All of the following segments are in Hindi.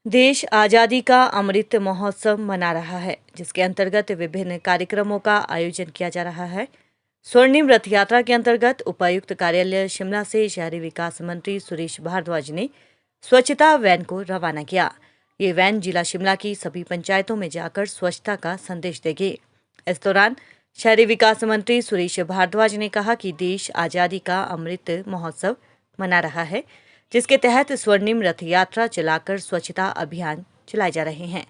देश आज़ादी का अमृत महोत्सव मना रहा है, जिसके अंतर्गत विभिन्न कार्यक्रमों का आयोजन किया जा रहा है। स्वर्णिम रथ यात्रा के अंतर्गत उपायुक्त कार्यालय शिमला से शहरी विकास मंत्री सुरेश भारद्वाज ने स्वच्छता वैन को रवाना किया। ये वैन जिला शिमला की सभी पंचायतों में जाकर स्वच्छता का संदेश देगी। इस दौरान शहरी विकास मंत्री सुरेश भारद्वाज ने कहा कि देश आज़ादी का अमृत महोत्सव मना रहा है, जिसके तहत स्वर्णिम रथ यात्रा चलाकर स्वच्छता अभियान चलाए जा रहे हैं।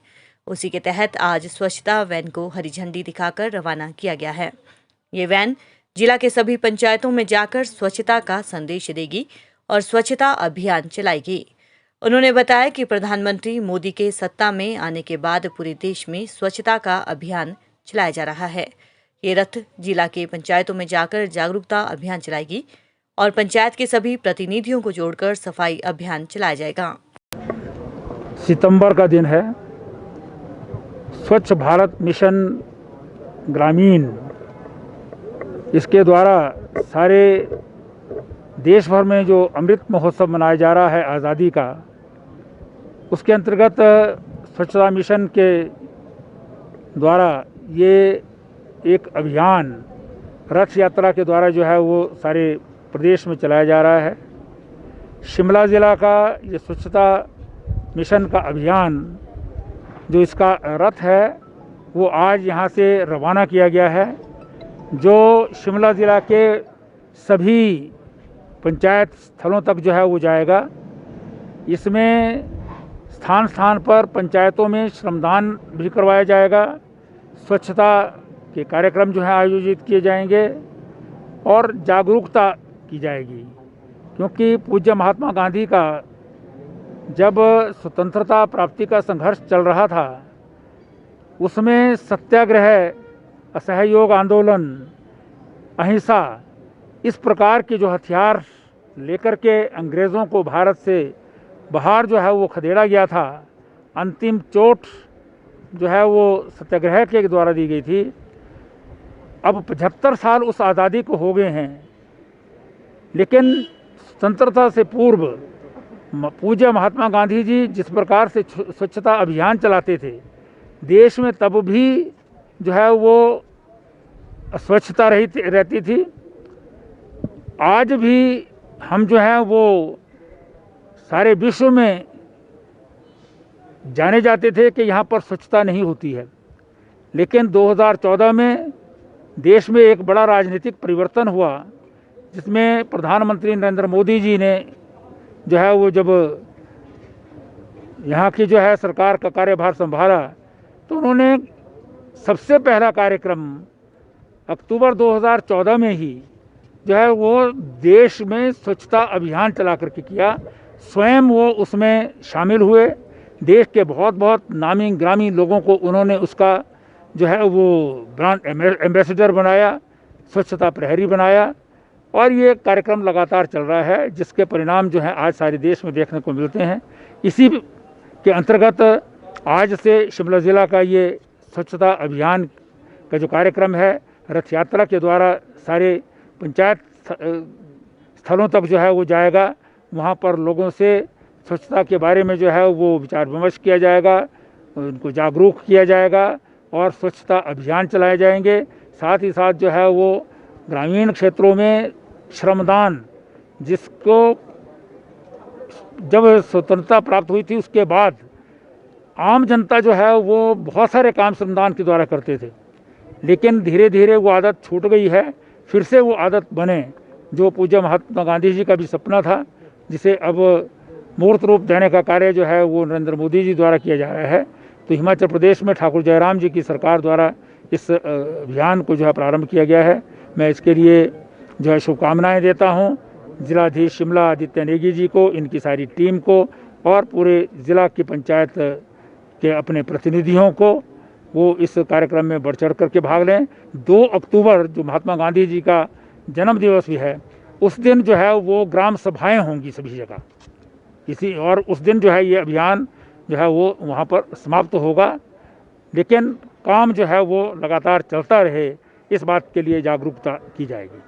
उसी के तहत आज स्वच्छता वैन को हरी झंडी दिखाकर रवाना किया गया है। ये वैन जिला के सभी पंचायतों में जाकर स्वच्छता का संदेश देगी और स्वच्छता अभियान चलाएगी। उन्होंने बताया कि प्रधानमंत्री मोदी के सत्ता में आने के बाद पूरे देश में स्वच्छता का अभियान चलाया जा रहा है। ये रथ जिला के पंचायतों में जाकर जागरूकता अभियान चलाएगी और पंचायत के सभी प्रतिनिधियों को जोड़कर सफाई अभियान चलाया जाएगा। सितंबर का दिन है। स्वच्छ भारत मिशन ग्रामीण, इसके द्वारा सारे देश भर में जो अमृत महोत्सव मनाया जा रहा है आज़ादी का, उसके अंतर्गत स्वच्छता मिशन के द्वारा ये एक अभियान रथ यात्रा के द्वारा जो है वो सारे प्रदेश में चलाया जा रहा है। शिमला ज़िला का ये स्वच्छता मिशन का अभियान, जो इसका रथ है, वो आज यहाँ से रवाना किया गया है, जो शिमला ज़िला के सभी पंचायत स्थलों तक जो है वो जाएगा। इसमें स्थान स्थान पर पंचायतों में श्रमदान भी करवाया जाएगा, स्वच्छता के कार्यक्रम जो है आयोजित किए जाएंगे और जागरूकता की जाएगी। क्योंकि पूज्य महात्मा गांधी का जब स्वतंत्रता प्राप्ति का संघर्ष चल रहा था, उसमें सत्याग्रह, असहयोग आंदोलन, अहिंसा, इस प्रकार के जो हथियार लेकर के अंग्रेज़ों को भारत से बाहर जो है वो खदेड़ा गया था। अंतिम चोट जो है वो सत्याग्रह के द्वारा दी गई थी। अब 75 साल उस आज़ादी को हो गए हैं, लेकिन स्वतंत्रता से पूर्व पूज्य महात्मा गांधी जी जिस प्रकार से स्वच्छता अभियान चलाते थे, देश में तब भी जो है वो स्वच्छता रहती थी। आज भी हम जो है वो सारे विश्व में जाने जाते थे कि यहाँ पर स्वच्छता नहीं होती है। लेकिन 2014 में देश में एक बड़ा राजनीतिक परिवर्तन हुआ, जिसमें प्रधानमंत्री नरेंद्र मोदी जी ने जो है वो जब यहाँ की जो है सरकार का कार्यभार संभाला, तो उन्होंने सबसे पहला कार्यक्रम अक्टूबर 2014 में ही जो है वो देश में स्वच्छता अभियान चला करके किया। स्वयं वो उसमें शामिल हुए। देश के बहुत बहुत नामी ग्रामी लोगों को उन्होंने उसका जो है वो ब्रांड एम्बेसडर बनाया, स्वच्छता प्रहरी बनाया, और ये कार्यक्रम लगातार चल रहा है, जिसके परिणाम जो है आज सारे देश में देखने को मिलते हैं। इसी के अंतर्गत आज से शिमला ज़िला का ये स्वच्छता अभियान का जो कार्यक्रम है, रथ यात्रा के द्वारा सारे पंचायत स्थलों तक जो है वो जाएगा। वहाँ पर लोगों से स्वच्छता के बारे में जो है वो विचार विमर्श किया जाएगा, उनको जागरूक किया जाएगा और स्वच्छता अभियान चलाए जाएंगे। साथ ही साथ जो है वो ग्रामीण क्षेत्रों में श्रमदान, जिसको जब स्वतंत्रता प्राप्त हुई थी उसके बाद आम जनता जो है वो बहुत सारे काम श्रमदान के द्वारा करते थे, लेकिन धीरे धीरे वो आदत छूट गई है। फिर से वो आदत बने, जो पूज्य महात्मा गांधी जी का भी सपना था, जिसे अब मूर्त रूप देने का कार्य जो है वो नरेंद्र मोदी जी द्वारा किया जा रहा है। तो हिमाचल प्रदेश में ठाकुर जयराम जी की सरकार द्वारा इस अभियान को जो है प्रारंभ किया गया है। मैं इसके लिए जो है शुभकामनाएं देता हूं जिलाधीश शिमला आदित्य नेगी जी को, इनकी सारी टीम को और पूरे ज़िला की पंचायत के अपने प्रतिनिधियों को। वो इस कार्यक्रम में बढ़ चढ़ करके भाग लें। 2 अक्टूबर जो महात्मा गांधी जी का जन्म दिवस भी है, उस दिन जो है वो ग्राम सभाएं होंगी सभी जगह। और उस दिन जो है ये अभियान जो है वो वहाँ पर समाप्त होगा, लेकिन काम जो है वो लगातार चलता रहे, इस बात के लिए जागरूकता की जाएगी।